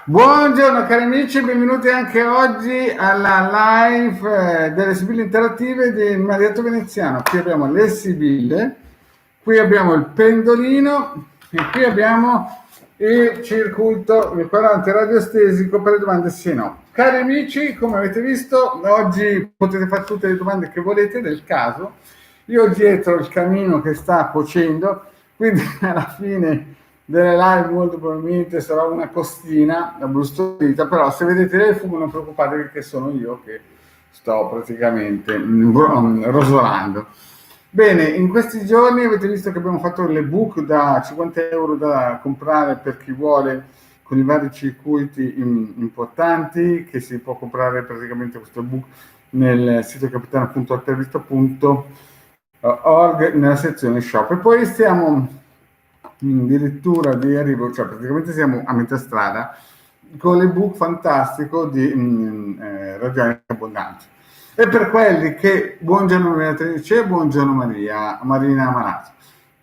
Buongiorno cari amici, benvenuti anche oggi alla live delle Sibille Interattive di Marietto Veneziano. Qui abbiamo le Sibille, qui abbiamo il pendolino e qui abbiamo il circuito, il quadrante radiostesico per le domande sì e no. Cari amici, come avete visto, oggi potete fare tutte le domande che volete del caso. Io ho dietro il camino che sta cuocendo, quindi alla fine delle live molto probabilmente sarà una costina abbrustolita, però se vedete il fumo non preoccupatevi che sono io che sto praticamente rosolando. Bene, in questi giorni avete visto che abbiamo fatto l'ebook da 50 euro da comprare per chi vuole, con i vari circuiti importanti, che si può comprare praticamente questo ebook nel sito capitano.altervista.org nella sezione shop. E poi stiamo addirittura di arrivo, cioè praticamente siamo a metà strada con l'ebook fantastico di Ragioni Abbondanti. E per quelli che, buongiorno Beatrice, buongiorno Marina Manazzo,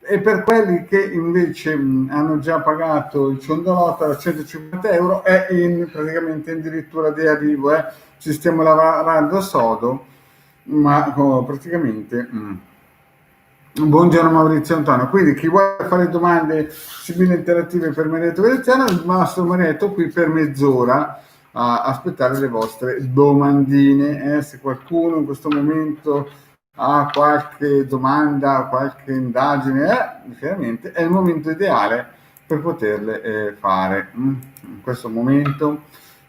e per quelli che invece hanno già pagato il ciondolotto da 150 euro è praticamente addirittura di arrivo, ci stiamo lavorando sodo, ma praticamente... Buongiorno Maurizio Antonio, quindi chi vuole fare domande simili interattive per Marietto Veneziano, il nostro Marietto qui per mezz'ora a aspettare le vostre domandine. Se qualcuno in questo momento ha qualche domanda, qualche indagine, chiaramente è il momento ideale per poterle fare. In questo momento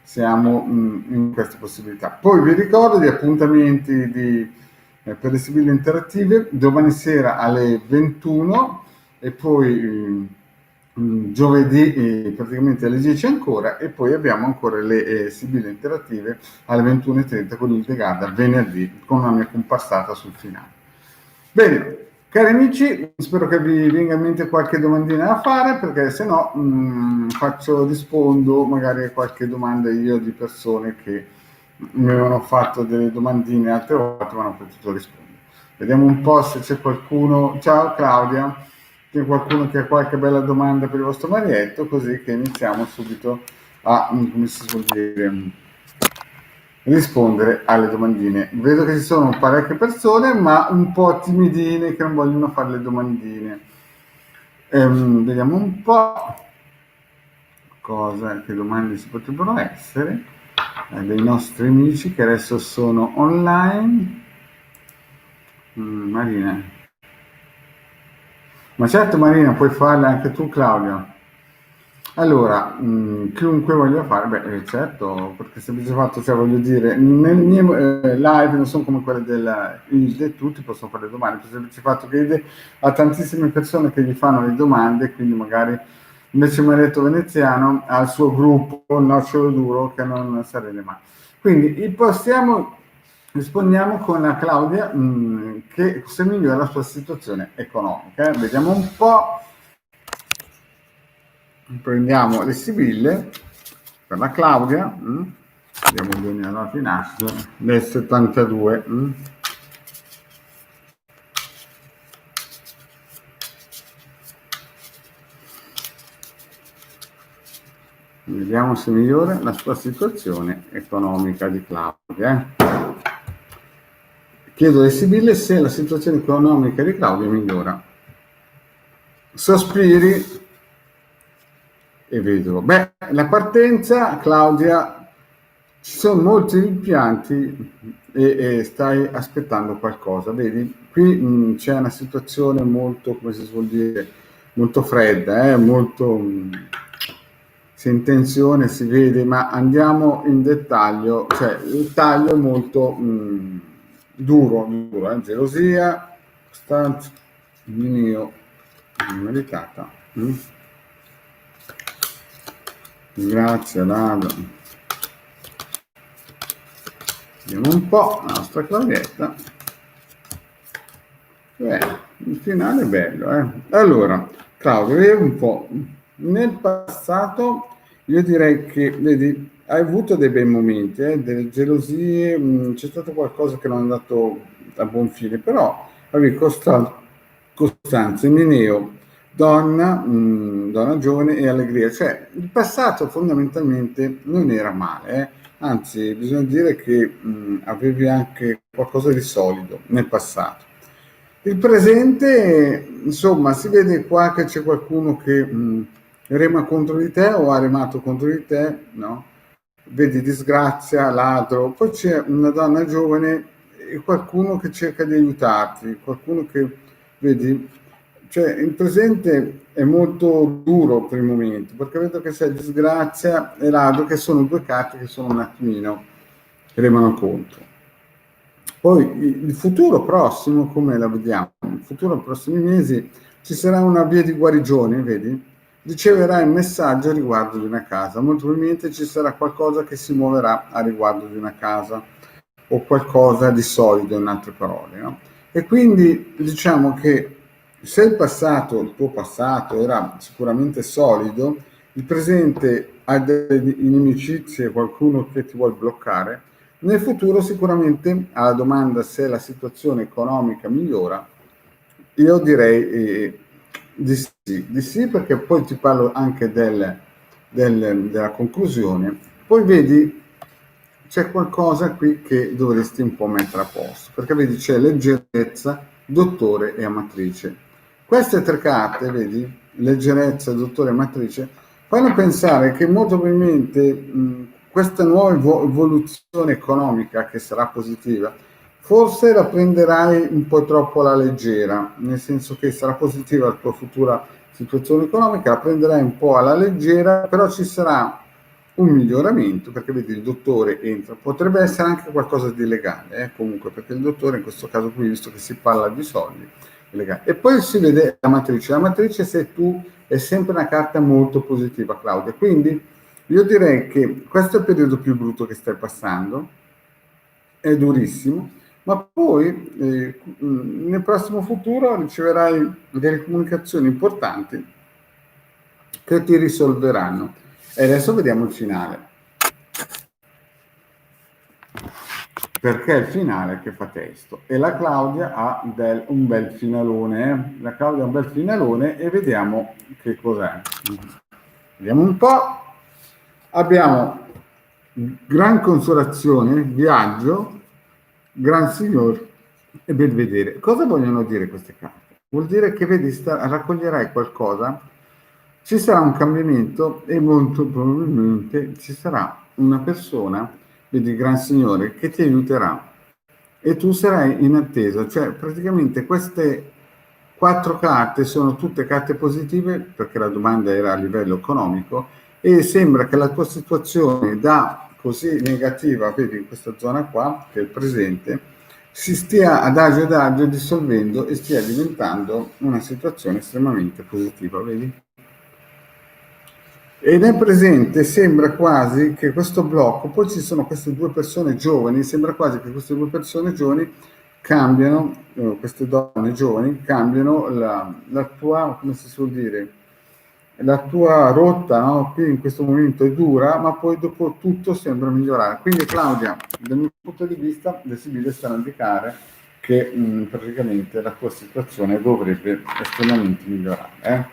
siamo in queste possibilità. Poi vi ricordo di appuntamenti per le Sibille Interattive domani sera alle 21 e poi giovedì praticamente alle 10 ancora, e poi abbiamo ancora le Sibille Interattive alle 21:30 con il Garda venerdì con una mia comparsata sul finale. Bene, cari amici, spero che vi venga in mente qualche domandina da fare, perché se no rispondo magari a qualche domanda io di persone che mi avevano fatto delle domandine altre volte ma non ho potuto rispondere. Vediamo un po' se c'è qualcuno. Ciao Claudia, c'è qualcuno che ha qualche bella domanda per il vostro Marietto, così che iniziamo subito a, come si suol dire, rispondere alle domandine. Vedo che ci sono parecchie persone, ma un po' timidine che non vogliono fare le domandine. Vediamo un po' che domande ci potrebbero essere dei nostri amici che adesso sono online. Marina. Ma certo Marina, puoi farle anche tu Claudia. Allora, chiunque voglia fare, certo, perché semplice fatto, cioè voglio dire, nelle mie live non sono come quelle della ILDE, tutti possono fare domande, per il semplice fatto che ILDE ha tantissime persone che gli fanno le domande, quindi magari invece Marietto Veneziano ha il suo gruppo, il nocciolo duro, che non sarete mai. Quindi rispondiamo con la Claudia che se migliora la sua situazione economica. Vediamo un po'. Prendiamo le Sibille per la Claudia, andiamo bene alla finestra del 72. Vediamo se migliora la sua situazione economica di Claudia. Chiedo alle Sibille se la situazione economica di Claudia migliora. Sospiri e vedo. Beh, la partenza, Claudia, ci sono molti impianti e stai aspettando qualcosa. Vedi, qui c'è una situazione molto, come si suol dire, molto fredda, molto si in tensione, si vede, ma andiamo in dettaglio, cioè il taglio è molto duro, gelosia, costanza, minio, meritata. Grazie Lado. Vediamo un po' la nostra Claudietta. Il finale è bello, Allora, Claudio, vediamo un po'. Nel passato io direi che, vedi, hai avuto dei bei momenti, delle gelosie, c'è stato qualcosa che non è andato a buon fine, però avevi costanza, Mineo, donna giovane e allegria. Cioè, il passato fondamentalmente non era male, anzi bisogna dire che avevi anche qualcosa di solido nel passato. Il presente, insomma, si vede qua che c'è qualcuno che rema contro di te o ha remato contro di te, no? Vedi disgrazia, ladro, poi c'è una donna giovane e qualcuno che cerca di aiutarti, qualcuno che, vedi, cioè il presente è molto duro per il momento, perché vedo che c'è disgrazia e ladro, che sono due carte che sono un attimino remano contro. Poi il futuro prossimo, come la vediamo? Il futuro, nei prossimi mesi, ci sarà una via di guarigione, vedi? Riceverai un messaggio a riguardo di una casa. Molto probabilmente ci sarà qualcosa che si muoverà a riguardo di una casa o qualcosa di solido, in altre parole, no? E quindi diciamo che se il tuo passato era sicuramente solido, il presente ha delle inimicizie, qualcuno che ti vuole bloccare, nel futuro sicuramente alla domanda se la situazione economica migliora, io direi di sì, perché poi ti parlo anche della conclusione. Poi vedi, c'è qualcosa qui che dovresti un po' mettere a posto, perché vedi c'è leggerezza, dottore e amatrice. Queste tre carte, vedi, leggerezza, dottore e amatrice, fanno pensare che molto probabilmente questa nuova evoluzione economica che sarà positiva, forse la prenderai un po' troppo alla leggera, nel senso che sarà positiva la tua futura situazione economica, la prenderai un po' alla leggera, però ci sarà un miglioramento, perché vedi il dottore entra, potrebbe essere anche qualcosa di legale, comunque, perché il dottore in questo caso qui, visto che si parla di soldi, è legale. E poi si vede la matrice sei tu, è sempre una carta molto positiva, Claudia, quindi io direi che questo è il periodo più brutto che stai passando, è durissimo, ma poi nel prossimo futuro riceverai delle comunicazioni importanti che ti risolveranno. E adesso vediamo il finale. Perché è il finale che fa testo. E la Claudia ha un bel finalone. La Claudia ha un bel finalone e vediamo che cos'è. Vediamo un po'. Abbiamo gran consolazione, viaggio, gran signor e bel vedere. Cosa vogliono dire queste carte? Vuol dire che vedi, raccoglierai qualcosa, ci sarà un cambiamento e molto probabilmente ci sarà una persona, vedi, gran signore, che ti aiuterà e tu sarai in attesa. Cioè, praticamente queste quattro carte sono tutte carte positive, perché la domanda era a livello economico, e sembra che la tua situazione da così negativa, vedi in questa zona qua, che è il presente, si stia adagio dissolvendo e stia diventando una situazione estremamente positiva, vedi? E nel presente sembra quasi che questo blocco, poi ci sono queste due persone giovani, sembra quasi che queste due persone giovani cambiano, queste donne giovani cambiano la tua, come si suol dire, la tua rotta, no? Qui in questo momento è dura, ma poi dopo tutto sembra migliorare. Quindi Claudia, dal mio punto di vista, le sibille stanno a indicare che praticamente la tua situazione dovrebbe estremamente migliorare.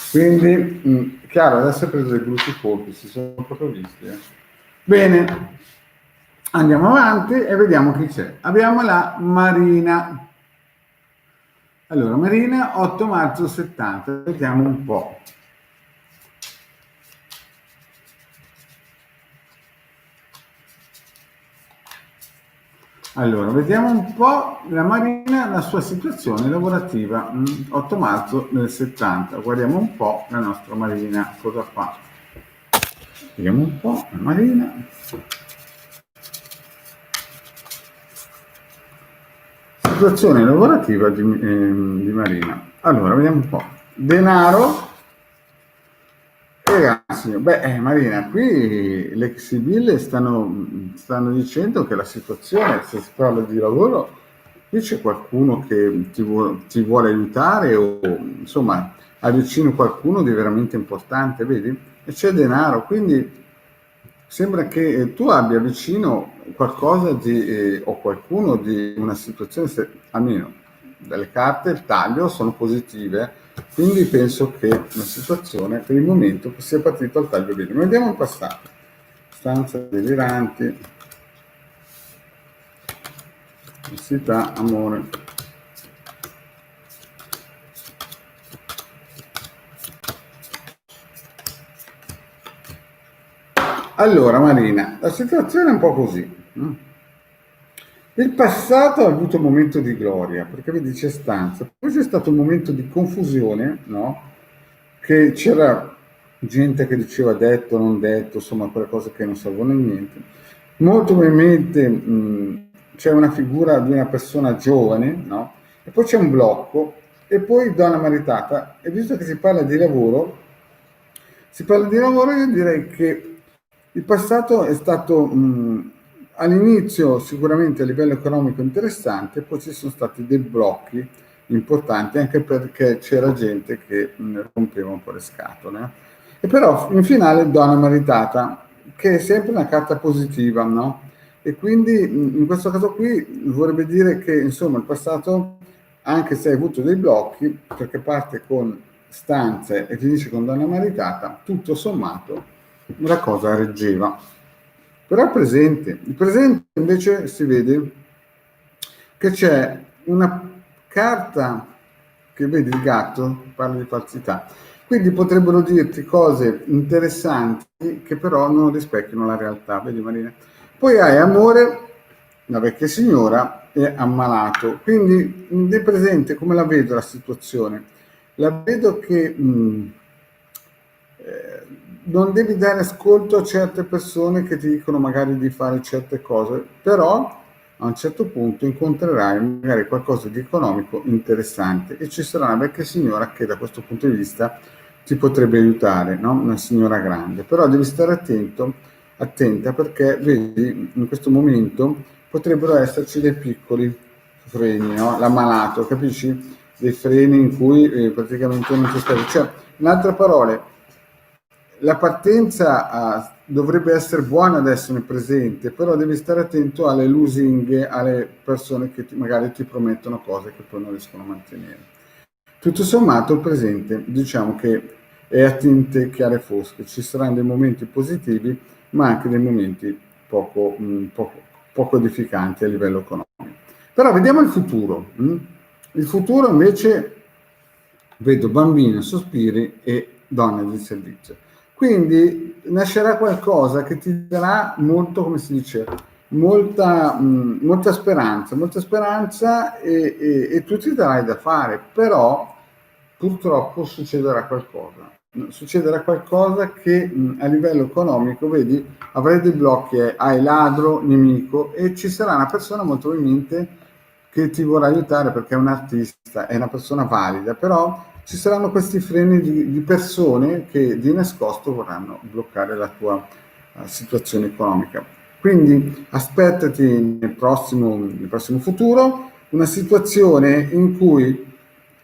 Quindi, chiaro, adesso hai preso dei brutti colpi, si sono proprio visti. Bene, andiamo avanti e vediamo chi c'è. Abbiamo la Marina. Allora, Marina, 8 marzo 70, vediamo un po'. Allora, vediamo un po' la Marina, la sua situazione lavorativa, 8 marzo del 70. Guardiamo un po' la nostra Marina, cosa fa. Vediamo un po' la Marina. Situazione lavorativa di Marina. Allora, vediamo un po'. Denaro. Ragazzi, Marina, qui le sibille stanno dicendo che la situazione, se si parla di lavoro, qui c'è qualcuno che ti vuole aiutare o insomma avvicino qualcuno di veramente importante, vedi? E c'è denaro, quindi sembra che tu abbia vicino qualcosa o qualcuno di una situazione, almeno dalle carte il taglio sono positive, Quindi penso che la situazione per il momento sia partita al taglio bene. Ma vediamo il passato. Stanze deliranti, necessità, amore. Allora, Marina, la situazione è un po' così. Il passato ha avuto un momento di gloria, perché vedi c'è stanza, poi c'è stato un momento di confusione, no? Che c'era gente che diceva detto, non detto, insomma, quelle cose che non servono a niente. Molto probabilmente c'è una figura di una persona giovane, no? E poi c'è un blocco, e poi donna maritata, e visto che si parla di lavoro, io direi che il passato è stato all'inizio sicuramente a livello economico interessante, poi ci sono stati dei blocchi importanti anche perché c'era gente che rompeva un po' le scatole. E però in finale donna maritata, che è sempre una carta positiva, no? E quindi in questo caso qui vorrebbe dire che insomma il passato, anche se hai avuto dei blocchi, perché parte con stanze e finisce con donna maritata, tutto sommato la cosa reggeva. Però il presente invece si vede che c'è una carta che vedi il gatto, parla di falsità. Quindi potrebbero dirti cose interessanti che però non rispecchiano la realtà, vedi Marina? Poi hai amore, la vecchia signora è ammalato. Quindi di presente come la vedo la situazione? La vedo che non devi dare ascolto a certe persone che ti dicono magari di fare certe cose, però a un certo punto incontrerai magari qualcosa di economico interessante e ci sarà una vecchia signora che da questo punto di vista ti potrebbe aiutare, no? Una signora grande, però devi stare attenta perché vedi in questo momento potrebbero esserci dei piccoli freni, no? L'ammalato, capisci? Dei freni in cui praticamente non ci stai. Cioè, in altre parole, la partenza dovrebbe essere buona adesso nel presente, però devi stare attento alle lusinghe, alle persone che magari ti promettono cose che poi non riescono a mantenere. Tutto sommato il presente diciamo che è a tinte chiare e fosche, ci saranno dei momenti positivi ma anche dei momenti poco edificanti a livello economico. Però vediamo il futuro. Il futuro invece vedo bambine, sospiri e donne di servizio. Quindi nascerà qualcosa che ti darà molto, come si dice, molta speranza e tu ti darai da fare, però purtroppo succederà qualcosa che a livello economico, vedi, avrai dei blocchi, hai ladro, nemico e ci sarà una persona molto probabilmente che ti vorrà aiutare perché è un artista, è una persona valida, però ci saranno questi freni di persone che di nascosto vorranno bloccare la tua situazione economica. Quindi aspettati nel prossimo futuro una situazione in cui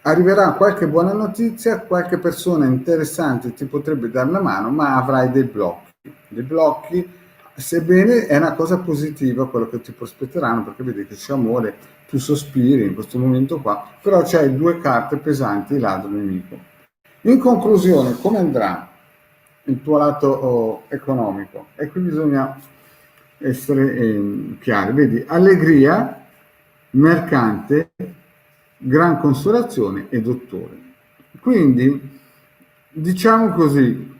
arriverà qualche buona notizia, qualche persona interessante ti potrebbe dare la mano, ma avrai dei blocchi. Dei blocchi, sebbene è una cosa positiva quello che ti prospetteranno, perché vedi che c'è amore, tu sospiri in questo momento qua, però c'hai due carte pesanti, ladro e nemico. In conclusione, come andrà il tuo lato economico? E qui bisogna essere chiari. Vedi, allegria, mercante, gran consolazione e dottore. Quindi diciamo così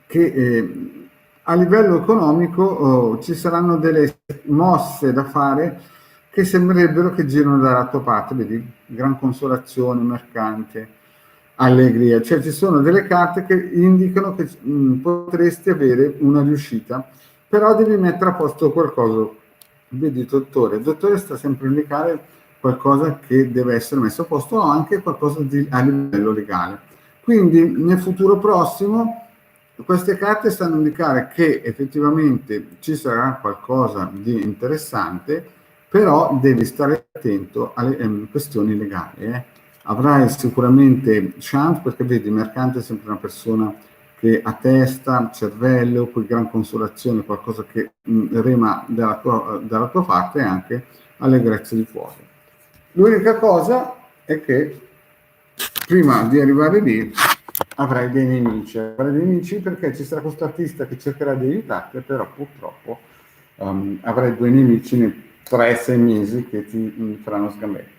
che a livello economico ci saranno delle mosse da fare che sembrerebbero che girano dalla tua parte, vedi, gran consolazione, mercante, allegria, cioè ci sono delle carte che indicano che potresti avere una riuscita, però devi mettere a posto qualcosa. Vedi, il dottore sta sempre a indicare qualcosa che deve essere messo a posto o anche qualcosa a livello legale. Quindi nel futuro prossimo queste carte stanno a indicare che effettivamente ci sarà qualcosa di interessante, però devi stare attento alle questioni legali. Avrai sicuramente chance perché vedi, il mercante è sempre una persona che ha testa, cervello, poi gran consolazione, qualcosa che rema dalla tua parte e anche allegrezza di cuore. L'unica cosa è che prima di arrivare lì avrai dei nemici perché ci sarà questo artista che cercherà di aiutarti, però purtroppo avrai 2 nemici nei 3-6 mesi che ti faranno sgambetto.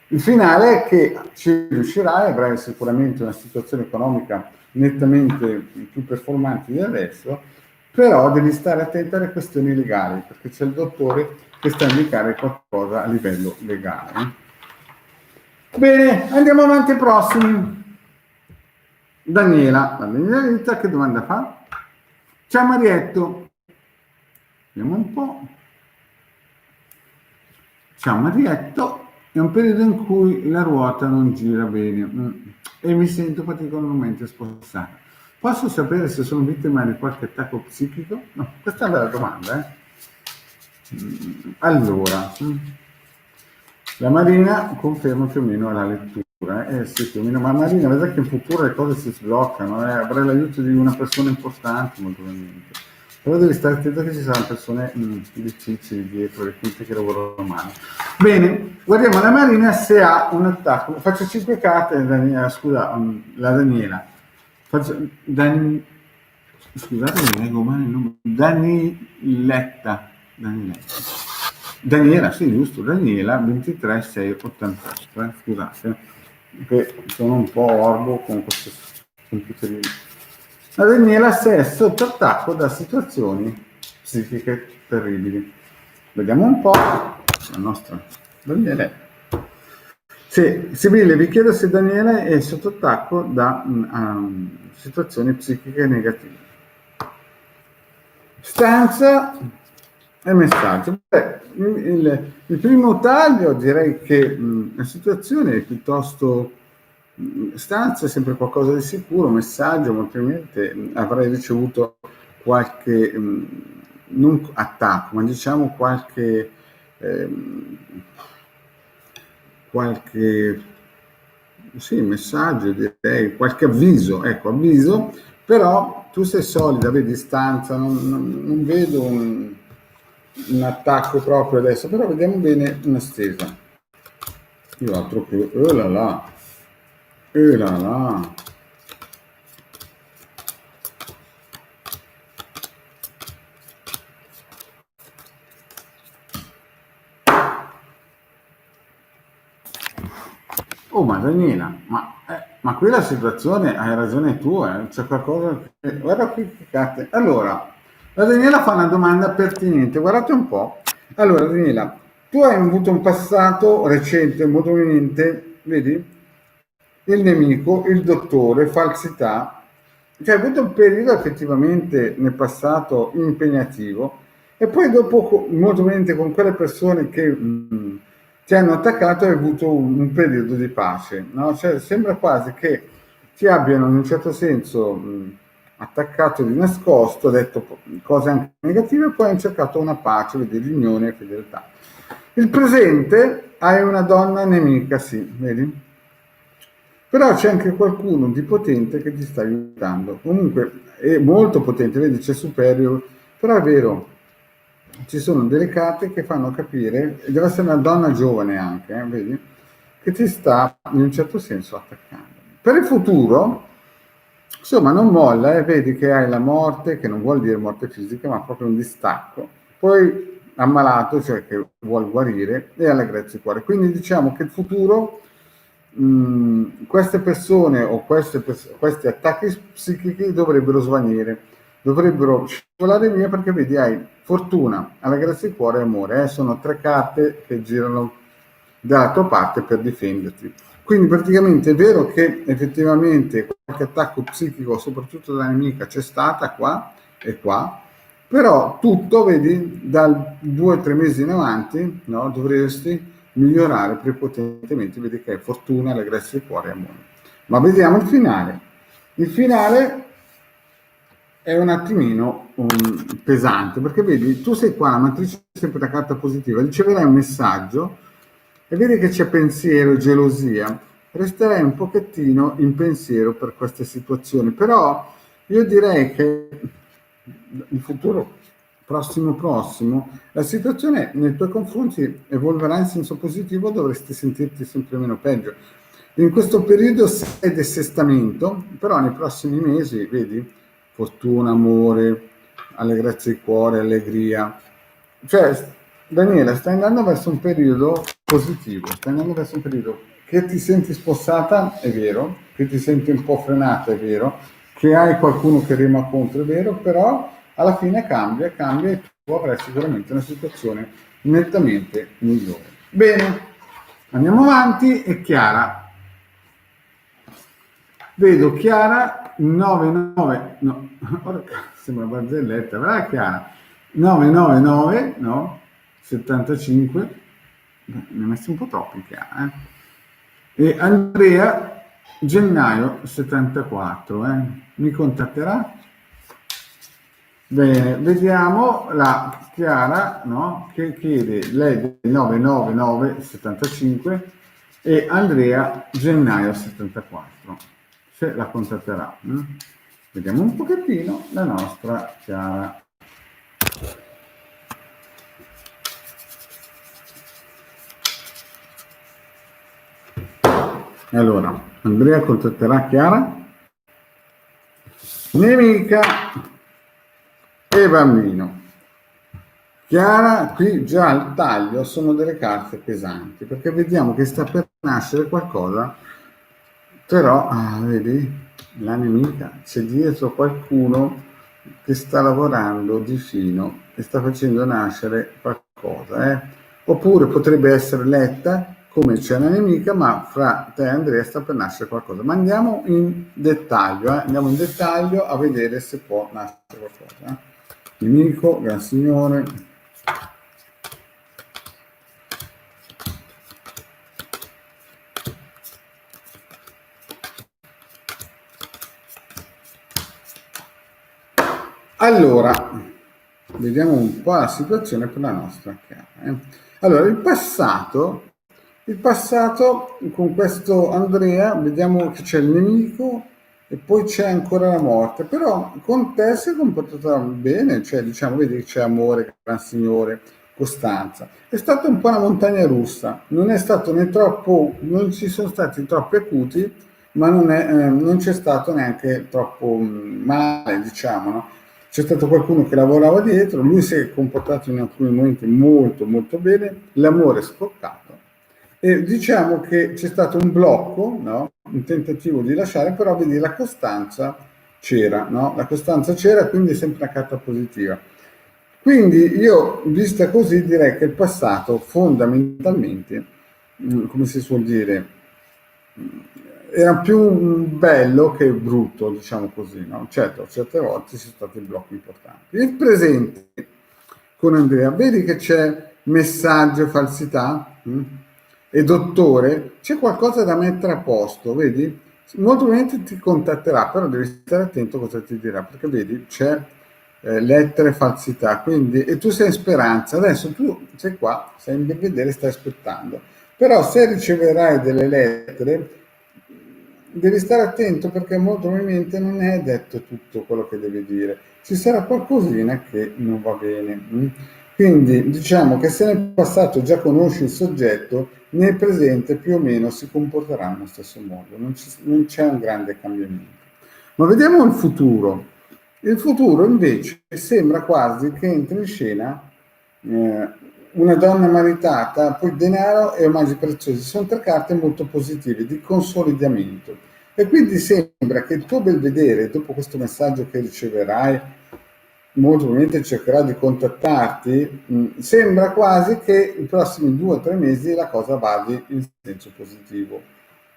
Il finale è che ci riuscirai, avrai sicuramente una situazione economica nettamente più performante di adesso, però devi stare attento alle questioni legali, perché c'è il dottore che sta a indicare qualcosa a livello legale. Bene, andiamo avanti ai prossimi. Daniela Rita, che domanda fa? Ciao Marietto. Vediamo un po'. Ciao Marietto. È un periodo in cui la ruota non gira bene e mi sento particolarmente spostata. Posso sapere se sono vittima di qualche attacco psichico? No, questa è una bella domanda. Allora, la Marina conferma più o meno la lettura. Sì, più o meno, ma Marina, vedrai che in futuro le cose si sbloccano, avrai l'aiuto di una persona importante, molto probabilmente. Però devi stare attento che ci saranno persone difficili dietro, le quinte che lavorano male. Bene, guardiamo la Marina se ha un attacco. Faccio 5 carte, Daniela, scusa, la Daniela. Scusate, mi leggo male il nome. Daniletta. Daniela, sì, giusto, Daniela 23688, scusate, che sono un po' orbo con questo computerino. La Daniela se è sotto attacco da situazioni psichiche terribili. Vediamo un po' la nostra Daniela. Sì, Sibille, vi chiedo se Daniela è sotto attacco da situazioni psichiche negative. Stanza e messaggio. Beh, il primo taglio direi che la situazione è piuttosto stanza, è sempre qualcosa di sicuro, messaggio, molto probabilmente avrai ricevuto qualche non attacco, ma diciamo qualche sì, messaggio, direi qualche avviso, ecco, avviso, però tu sei solida, vedi stanza, non vedo un attacco proprio adesso, però vediamo bene una stesa. Io altro che là. Oh, ma Daniela, ma qui la situazione, hai ragione tu, c'è qualcosa che... Guarda qui che carte. Allora, la Daniela fa una domanda pertinente, guardate un po'. Allora, Daniela, tu hai avuto un passato recente, molto eminente, vedi? Il nemico, il dottore, falsità. Cioè, hai avuto un periodo effettivamente nel passato impegnativo e poi dopo, molto eminente, con quelle persone che... ti hanno attaccato e hai avuto un periodo di pace, no? Cioè, sembra quasi che ti abbiano in un certo senso attaccato di nascosto, detto cose anche negative e poi hanno cercato una pace, vedi, riunione e fedeltà. Il presente hai una donna nemica, sì, vedi? Però c'è anche qualcuno di potente che ti sta aiutando, comunque è molto potente, vedi, c'è Superior, però è vero, ci sono delle carte che fanno capire, e deve essere una donna giovane anche, vedi, che ti sta in un certo senso attaccando. Per il futuro, insomma, non molla, vedi che hai la morte, che non vuol dire morte fisica, ma proprio un distacco, poi ammalato, cioè che vuol guarire, e allegrezza il cuore. Quindi diciamo che il futuro, queste persone o questi attacchi psichici dovrebbero svanire, dovrebbero scivolare via, perché vedi hai fortuna, allegrezza il cuore e amore, sono 3 carte che girano dalla tua parte per difenderti. Quindi praticamente è vero che effettivamente qualche attacco psichico, soprattutto dalla nemica, c'è stata qua e qua, però tutto, vedi, dal 2-3 mesi in avanti, no, dovresti migliorare prepotentemente, vedi che è fortuna, allegrezza del cuore e amore. Ma vediamo il finale. Il finale è un attimino pesante, perché vedi, tu sei qua, la matrice è sempre la carta positiva, riceverai un messaggio e vedi che c'è pensiero e gelosia, resterai un pochettino in pensiero per queste situazioni, però io direi che in futuro prossimo, la situazione nei tuoi confronti evolverà in senso positivo, dovresti sentirti sempre meno peggio. In questo periodo sei di assestamento, però nei prossimi mesi, vedi, fortuna, amore, allegrezza di cuore, allegria. Cioè, Daniela, stai andando verso un periodo positivo, stai andando verso un periodo che ti senti spostata, è vero, che ti senti un po' frenata, è vero, che hai qualcuno che rema contro, è vero, però alla fine cambia e tu avrai sicuramente una situazione nettamente migliore. Bene, andiamo avanti e Chiara. Vedo Chiara 99, no, sembra barzelletta, brava Chiara, 999, no, 75, ne ho messi un po' troppi Chiara, e Andrea gennaio 74, mi contatterà? Bene, vediamo la Chiara, no, che chiede lei del 999 75 e Andrea gennaio 74, se la contatterà. Vediamo un pochettino la nostra Chiara. Allora, Andrea contatterà Chiara? Nemica e bambino. Chiara, qui già al taglio sono delle carte pesanti, perché vediamo che sta per nascere qualcosa, però, vedi, la nemica, c'è dietro qualcuno che sta lavorando di fino e sta facendo nascere qualcosa, Oppure potrebbe essere letta come c'è una nemica, ma fra te e Andrea sta per nascere qualcosa. Ma andiamo in dettaglio, andiamo in dettaglio a vedere se può nascere qualcosa. Nemico, gran signore. Allora, vediamo un po' la situazione per la nostra Chiara. Allora, il passato con questo Andrea, vediamo che c'è il nemico e poi c'è ancora la morte, però con te si è comportata bene, cioè diciamo, vedi che c'è amore, gran signore, costanza. È stata un po' una montagna russa, non è stato né troppo, non ci sono stati troppi acuti, ma non c'è stato neanche troppo male, diciamo, no? C'è stato qualcuno che lavorava dietro, lui si è comportato in alcuni momenti molto molto bene, l'amore è scoccato e diciamo che c'è stato un blocco, no? Un tentativo di lasciare, però vedi la costanza c'era, no? La costanza c'era, quindi è sempre una carta positiva. Quindi io, vista così, direi che il passato fondamentalmente, come si suol dire, era più bello che brutto, diciamo così, no? Certo, certe volte ci sono stati blocchi importanti. Il presente con Andrea, vedi che c'è messaggio, falsità e dottore, c'è qualcosa da mettere a posto, vedi? Molto probabilmente ti contatterà, però devi stare attento a cosa ti dirà, perché vedi c'è lettere, falsità, quindi, e tu sei in speranza, adesso tu sei qua, sei in vedere, stai aspettando, però se riceverai delle lettere devi stare attento perché molto probabilmente non è detto tutto quello che devi dire, ci sarà qualcosina che non va bene. Quindi diciamo che se nel passato già conosci il soggetto, nel presente più o meno si comporterà nello stesso modo, non c'è un grande cambiamento. Ma vediamo il futuro. Il futuro invece sembra quasi che entri in scena una donna maritata, poi denaro e omaggi preziosi. Sono tre carte molto positive di consolidamento. E quindi sembra che il tuo belvedere, dopo questo messaggio che riceverai, molto probabilmente cercherà di contattarti, sembra quasi che i prossimi 2 o 3 mesi la cosa vada in senso positivo.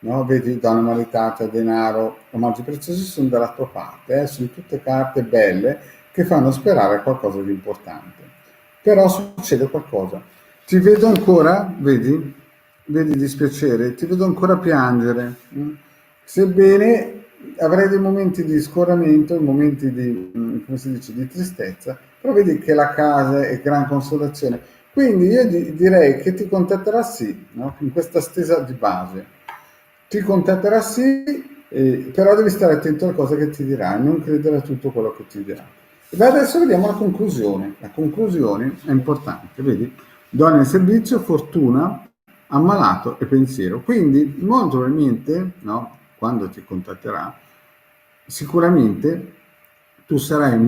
No? Vedi, donna maritata, denaro, omaggi preziosi sono dalla tua parte, sono tutte carte belle che fanno sperare a qualcosa di importante. Però succede qualcosa. Ti vedo ancora, vedi dispiacere, ti vedo ancora piangere. Sebbene avrai dei momenti di scoramento, momenti di, come si dice, di tristezza, però vedi che la casa è gran consolazione. Quindi io direi che ti contatterà sì, no? In questa stesa di base. Ti contatterà sì, però devi stare attento alle cose che ti dirà, non credere a tutto quello che ti dirà. E adesso vediamo la conclusione. La conclusione è importante, vedi? Donna in servizio, fortuna, ammalato e pensiero. Quindi molto probabilmente, no, quando ti contatterà, sicuramente tu sarai,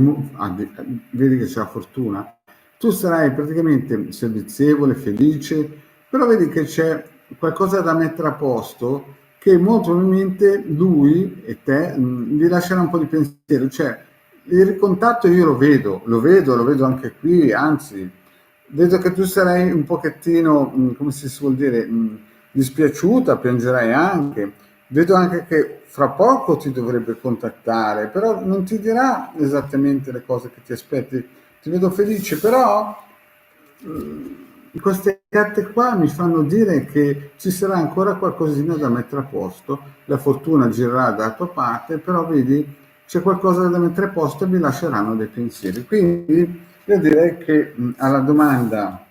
vedi che c'è la fortuna, tu sarai praticamente servizievole, felice, però vedi che c'è qualcosa da mettere a posto che molto probabilmente lui e te vi lascerà un po' di pensiero, cioè il ricontatto io lo vedo anche qui, anzi vedo che tu sarai un pochettino, come si suol dire, dispiaciuta, piangerai anche. Vedo anche che fra poco ti dovrebbe contattare, però non ti dirà esattamente le cose che ti aspetti. Ti vedo felice, però queste carte qua mi fanno dire che ci sarà ancora qualcosina da mettere a posto, la fortuna girerà dalla tua parte, però vedi c'è qualcosa da mettere a posto e vi lasceranno dei pensieri. Quindi io direi che alla domanda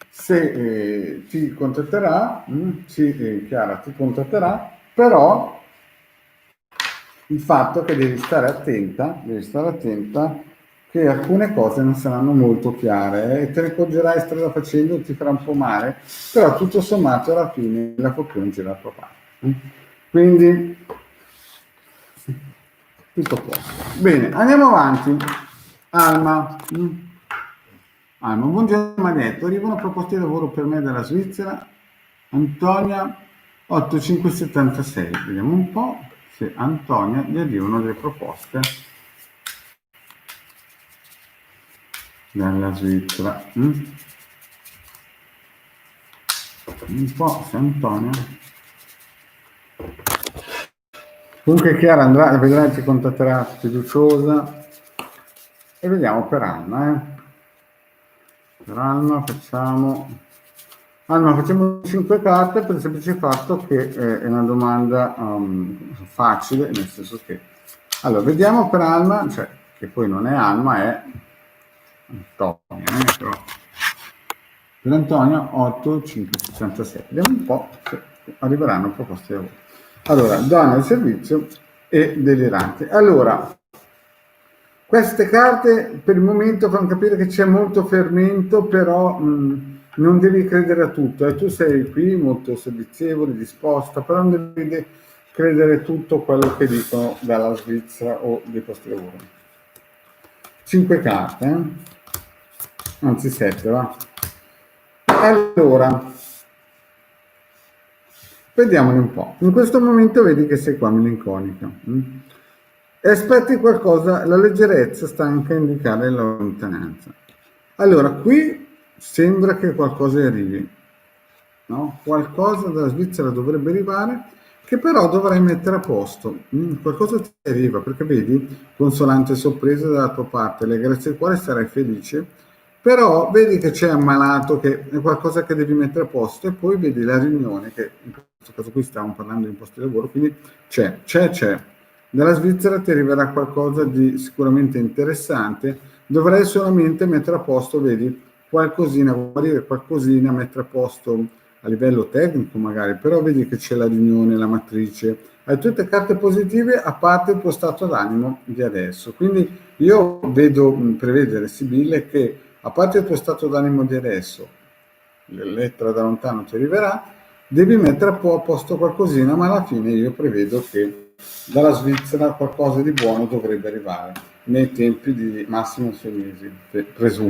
se ti contatterà, sì, Chiara ti contatterà, però il fatto che devi stare attenta che alcune cose non saranno molto chiare e te ne accorgerai strada facendo, ti farà un po' male, però tutto sommato alla fine la fortuna gira a tua parte. Quindi tutto qua. Bene, andiamo avanti. Alma. Alma, buongiorno, mi ha detto, arriva una proposta di lavoro per me dalla Svizzera. Antonia 8576. Vediamo un po' se Antonia gli arrivano delle proposte dalla Svizzera. Un po' se Antonia. Comunque Chiara andrà, vedrai, ti contatterà fiduciosa. E vediamo per Anna, Per Alma facciamo 5 carte per il semplice fatto che è una domanda facile, nel senso che allora vediamo per Alma, cioè che poi non è Alma, è Antonia, però. Per Antonia 8566. Vediamo un po' se arriveranno proposte di lavoro. Allora, donna di servizio e delirante. Allora, queste carte per il momento fanno capire che c'è molto fermento, però non devi credere a tutto. Tu sei qui molto servizievole, disposta, però non devi credere tutto quello che dicono dalla Svizzera o dei posti di lavoro. 5 carte, anzi 7, va. Allora, vediamone un po'. In questo momento vedi che sei qua melanconica. E aspetti qualcosa, la leggerezza sta anche a indicare la lontananza. Allora, qui sembra che qualcosa arrivi, no? Qualcosa dalla Svizzera dovrebbe arrivare, che però dovrai mettere a posto. Qualcosa ti arriva, perché vedi, consolante sorpresa dalla tua parte, le grazie al quale sarai felice, però vedi che c'è ammalato, che è qualcosa che devi mettere a posto, e poi vedi la riunione, che in questo caso qui stiamo parlando di posti di lavoro, quindi c'è. Dalla Svizzera ti arriverà qualcosa di sicuramente interessante, dovrai solamente mettere a posto, vedi, qualcosina, guarire qualcosina, mettere a posto a livello tecnico magari, però vedi che c'è la riunione, la matrice, hai tutte carte positive a parte il tuo stato d'animo di adesso. Quindi io vedo, prevedere, Sibille, che a parte il tuo stato d'animo di adesso, la lettera da lontano ti arriverà, devi mettere a posto qualcosina, ma alla fine io prevedo che dalla Svizzera qualcosa di buono dovrebbe arrivare nei tempi di massimo 6 mesi, presumo.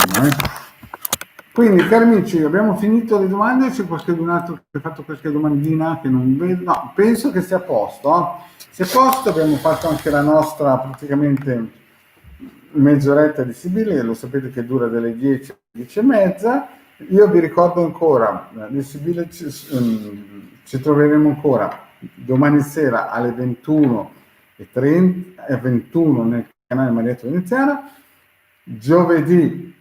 Quindi, cari amici, abbiamo finito le domande. C'è qualcun altro che ha fatto qualche domandina che non vedo? No, penso che sia a posto. Se è a posto, abbiamo fatto anche la nostra praticamente mezz'oretta di Sibille, lo sapete che dura dalle 10 alle 10 e mezza. Io vi ricordo ancora, di Sibille ci troveremo ancora domani sera alle 21:30 e 21 nel canale Marietta Veneziana, giovedì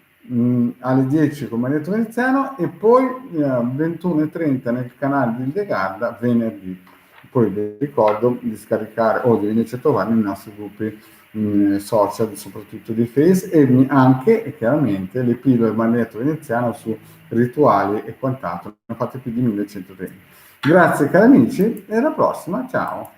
alle 10 con Marietta Veneziano e poi 21:30 nel canale di Legarda venerdì. Poi vi ricordo di scaricare o di venirci a trovare nei nostri gruppi social, soprattutto di Face, e anche chiaramente le pillole Marietta Veneziano su rituali e quant'altro. Ne ho fatte più di 1130. Grazie cari amici e alla prossima, ciao!